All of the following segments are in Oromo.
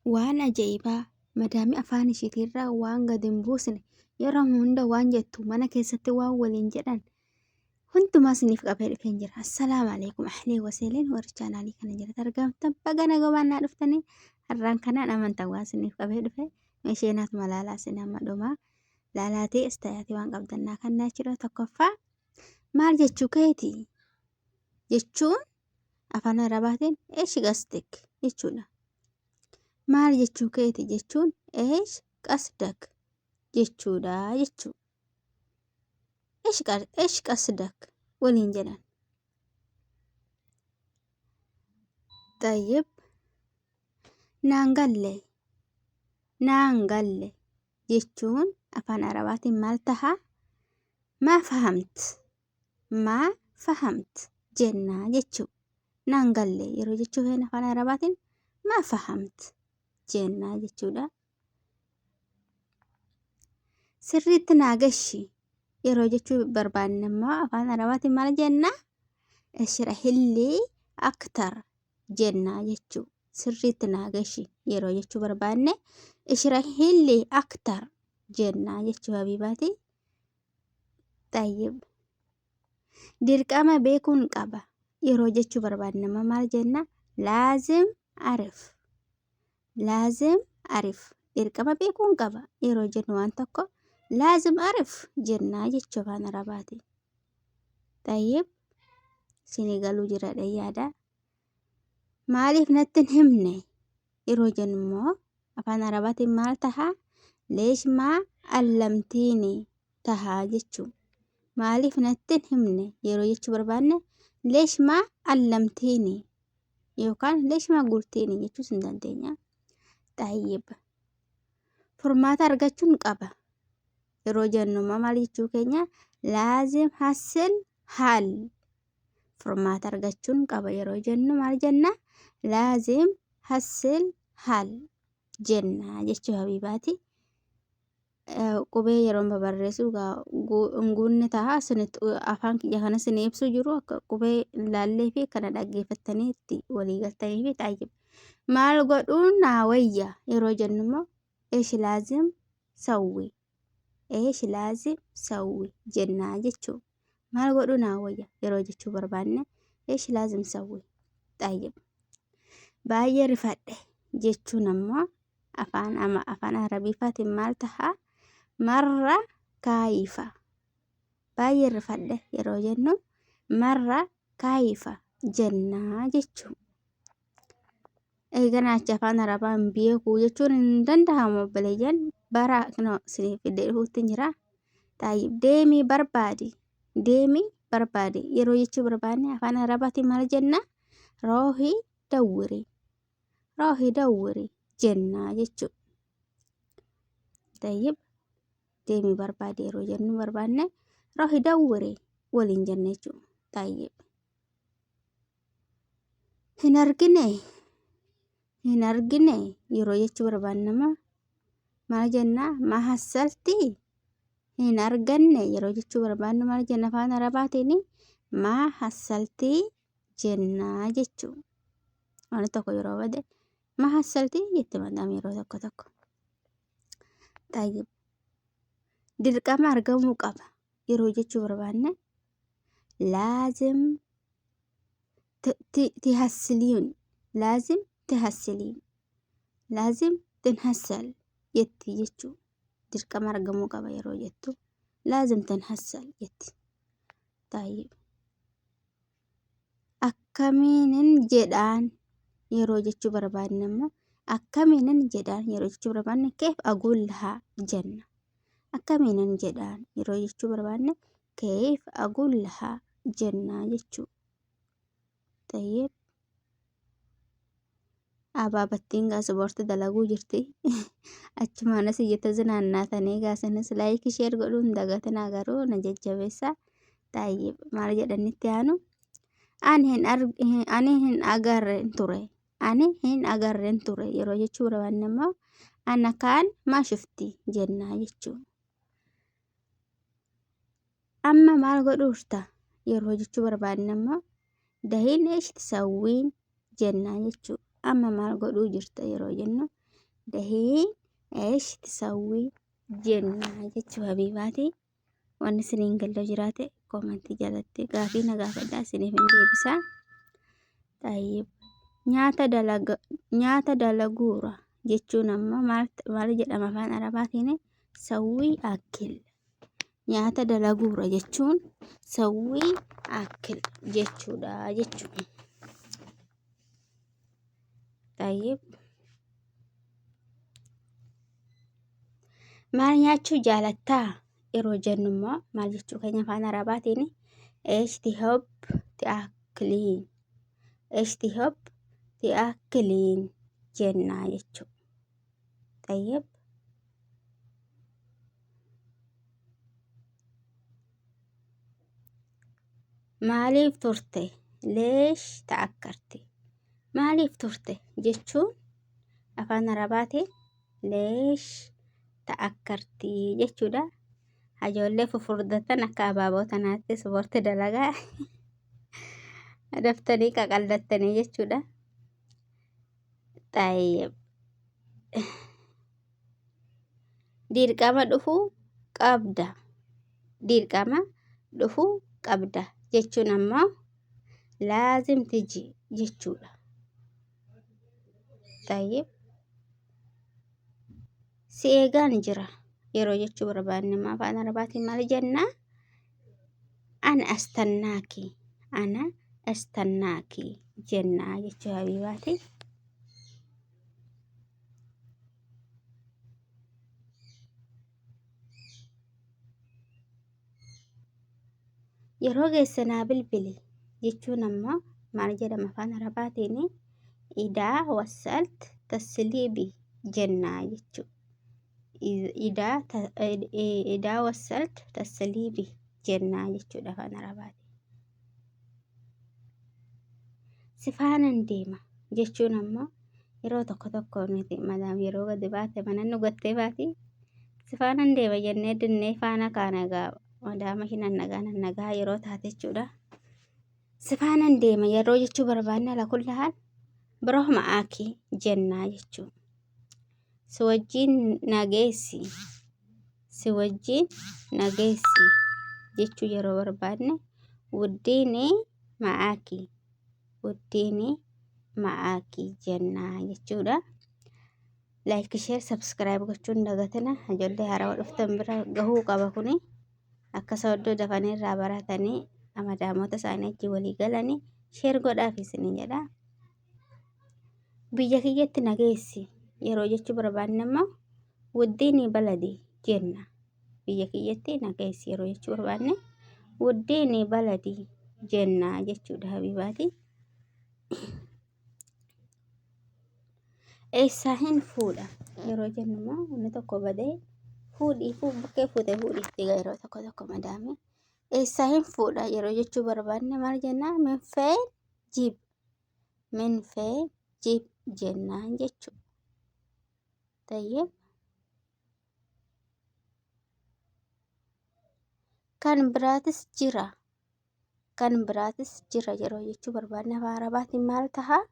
waan ajaa'ibaa madaamii afaan isheetirraa waan gad hin buusne yeroo hunda waan jettu mana keessatti waan waliin jedhan hundumaa isiniif qabee dhufeen jira. Assalaamu alaikum ahlee waseeleen warri chaanaalii kana jalatti argamtan baga nagaan dhuftanii har'aan kanaan amantan waan isiniif qabee dhufe meesheenaat malaalaa isin amma dhumaa laalaatee istayaatii waan qabdannaa kannaa jira. Tokkoffaa maal jechuu keeti jechuun afaan arabaatiin eesh qasdik jechuudha. Maal jechuu keeti jechuun eesh qasdak jechuudha jechuu. eesh qasdak waliin jedhan. Tayyib naan galle jechuun afaan arabaatiin maal taha? maa fahamt jennaa jechuu. Naan galle yeroo jechuu keen afaan arabaatiin maa fahamt jennaa jechuudha. Sirriitti naa gashi yeroo jechuu barbaanne immoo afaan arabaatiin maal jennaa? Ishrahillee aktar jennaa jechuu. Sirriitti naa gashi yeroo jechuu barbaanne ishrahillee aktar jennaa jechuu habiibaati. Tayyib dirqama beekuun qaba yeroo jechuu barbaanne immoo maal jennaa? Laazim arif dirqama beekuun qaba yeroo jennu waan tokko laazim arif jennaa jechuu afaan arabaati. Tayyib isinii galuu jira yaada. Maaliif natti hin himne yeroo jennu immoo afaan arabaatiin maal tahaa? Leesh maa allamtiini tahaa jechuu. Maaliif natti hin himne yeroo jechuu barbaanne leesh maa allamtiini yookaan leesh maa gultiini jechuus hin dandeenya. Tayyib furmaata argachuun qaba yeroo jennu immoo maal jechuu keenya? Laazim hassil haal. Furmaata argachuun qaba yeroo jennu maal jenna? Laazim hassil haal jennaa jechuu habiibaati. Qubee yeroo babarreessu nguunni tahaa afaan kiyya kana isinii ibsu jiru akka qubee ilaallee fi kana dhaggeeffattanii itti walii galtanii fi tayyib maal godhuun naa wayya yeroo jennu immoo eesh laazim sawwi jennaa jechuu. Maal godhuu naa wayya yeroo jechuu barbaanne eesh laazim sawwi. Tayyib baay'ee rifadhe jechuun ammoo afaan arabiifaatiin maal tahaa? Marra kaayifa. Baay'ee rifadhe yeroo jennu marra kaayifa jennaa jechuu. Eegana achi afaan arabaan beekuu jechuun hin danda'amu obboleeyyan bara isinii fidee dhufuutti jira. Tayyib deemii barbaadi yeroo jechuu barbaanne afaan arabaatiin maal jenna? Roohii dawwiri jennaa jechuu. Tayyib deemii barbaadi yeroo jennu barbaanne roohii dawwiri waliin jenna jechuu. Tayyib hin argine yeroo jechuu barbaanne maal jennaa? maa hassaltii. Hin arganne yeroo jechuu barbaanne maal jenna afaan arabaatiin? maa hassaltii jennaa jechuu. Waan tokko yeroo bade maa hassaltii jetti madam yeroo tokko. Tayyib dirqama argamuu qaba yeroo jechuu barbaanne laazim tinhassal jetti jechuu. Dirqama argamuu qaba yeroo jettu laazim tinhassal jetti. Tayyib akkamiinin jedhaan yeroo jechuu barbaanne immoo akkamiinin jedhaan yeroo jechuu barbaanne keef agullahaa jenna. Akkamiinin jedhaan yeroo jechuu barbaanne keef agullahaa jennaa jechuu. Tayyib abaabattiin gaasboorti dalaguu jirti. Achumaanas iyyata zinaannaatanii gaasinis laayikii sheer godhuun dagatinaa garuu na jajjabeessa. Tayyib maal jedhanitti aanu? Ani hin agarreen ture yeroo jechuu barbaanne immoo ana kaan maa shufti jennaa jechuu. Amma maal godhuurta yeroo jechuu barbaanne immoo dahiin eesh tisawwiin jennaa jechuu. Amma maal godhuu jirta yeroo jennu دحين ايش تسوي جنة جتشو حبيباتي. وان سنين قلو جراتي كومنتي جالتي قافينا قافدا سنين فندي بسا. طيب nyaata dalaguura jechuun ammoo maal jedhama afaan arabaatiin sawwii akkil. Nyaata dalaguura jechuun sawwii akkil jechuudha jechuudha. Tayyib maal nyaachuu jaalattaa yeroo jennu immoo maal jechuu keenya afaan arabaatiin eesh tihab ti'akkiliin eesh tihab ti'akkiliin jennaa jechuudha. Tayyib maaliif turte leesh ta'akkarti. Maaliif turte jechuun afaan arabaatiin leesh ta'akkarti jechuudha. Hajoollee fufurdatan akka abaaboo tanaatti ispoortii dalagaa daftanii qaqaldattanii jechuudha. Tayyib dirqama dhufuu qabda. Dirqama dhufuu qabda jechuun ammoo laazim tiji jechuudha. Tayyib si eegaan jira yeroo jechuu barbaanne afaan arabaatiin maal jennaa? Ana astannaaki jennaa jechuu habiibaati. Yeroo geessanaa bilbili jechuun ammoo maal jedhama afaan arabaatiin idaa wassalt tasliibi jennaa jechuudha. Idaa wassalt tasliibi jennaa jechuudha afaan arabaatiin. Si faanan deema jechuun ammoo yeroo tokko nuti madaam yeroo gadi baate mana nu gattee baati. Si faanan deema jennee dinnee faana kaana gaaba. Madaama hinan nagaa yeroo taate jechuudha. Si faanan deema yeroo jechuu barbaanne ala kulli haal biroo ma'aakii jennaa jechuudha. Si wajjin nageessi jechuu yeroo barbaanne wuddiini ma'aakii jennaa jechuudha. Like, share, subscribe gochuun dagatina. Ijoollee haarawaa dhuftan bira gahuu qaba kuni. Akka sooddoo dafanii irraa baratanii madaamoota isaanii achi walii galanii sheer godhaaf isin jedha. Biyya kiyyatti nageessi yeroo jechuu barbaanne immoo wuddiini baladi jenna. Biyya kiyyatti nageessi yeroo jechuu barbaanne wuddiini baladi jenna jechuudha habiibaati. Eessaa hin fuudha yeroo jennu immoo inni tokko badee bukkee fuutee fuudhiitti yeroo tokko madaame. Eessaa hin fuudha yeroo jechuu barbaanne maal jennaa? Min fee jib jennaan jechuudha. Tayyib kan biraatis jira yeroo jechuu barbaanne afaan arabaatiin maal tahaa?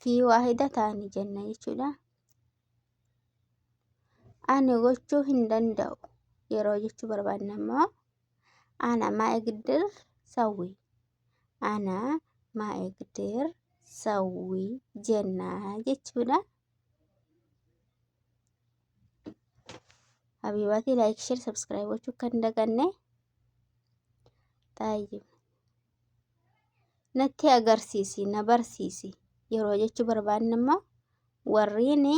fi waahida taani jenna jechuudha. Ani gochuu hin danda'u yeroo jechuu barbaanne immoo ana maa'egdir sawwii jennaa jechuudha. Habiibaatii like, share, subscribe gochuu kan daganne. Tayyib natti agarsiisi na barsiisi yeroo jechuu barbaanne immoo warriini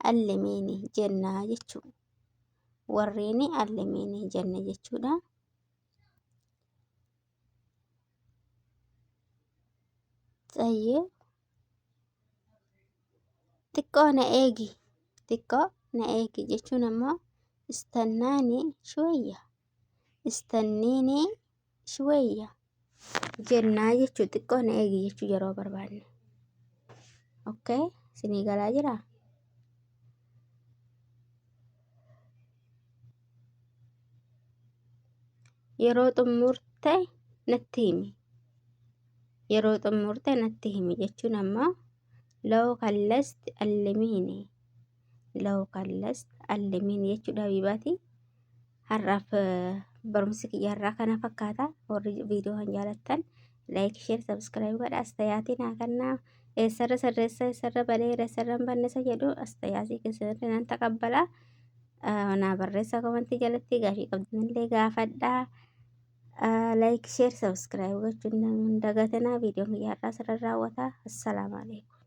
allimiini jennaa jechuudha. Warriini allimiini jenna jechuudha. Tayyib xiqqoo na eegi jechuun ammoo istanniini shuwayya jennaa jechuudha. Xiqqoo na eegi jechuu yeroo barbaanne. Okay, isinii galaa jira? Yeroo xumurte natti himi yeroo xumurte natti himi jechuun ammoo law kallast allimiini. Law kallast allimiini jechuudha Habibaati. Har'aaf barumsi kiyya irraa kana fakkaata. Warri viidiyoo kan jaalattan laayik, sheer, sabskiraayib godha. Astayaatiin haa kennaa. Eessarra sirreessa, eessarra bareeda, eessarra hin bannisa jedhu astayaatii keessatti nan taqabbala. Naa barreessa komentii jalatti gaafii qabdanillee gaafadhaa. Laayik, sheer, sabskiraayib gochuun hin dagatinaa. Viidiyoon kiyya irraa sirra raawwata. Assalaamu alaikum.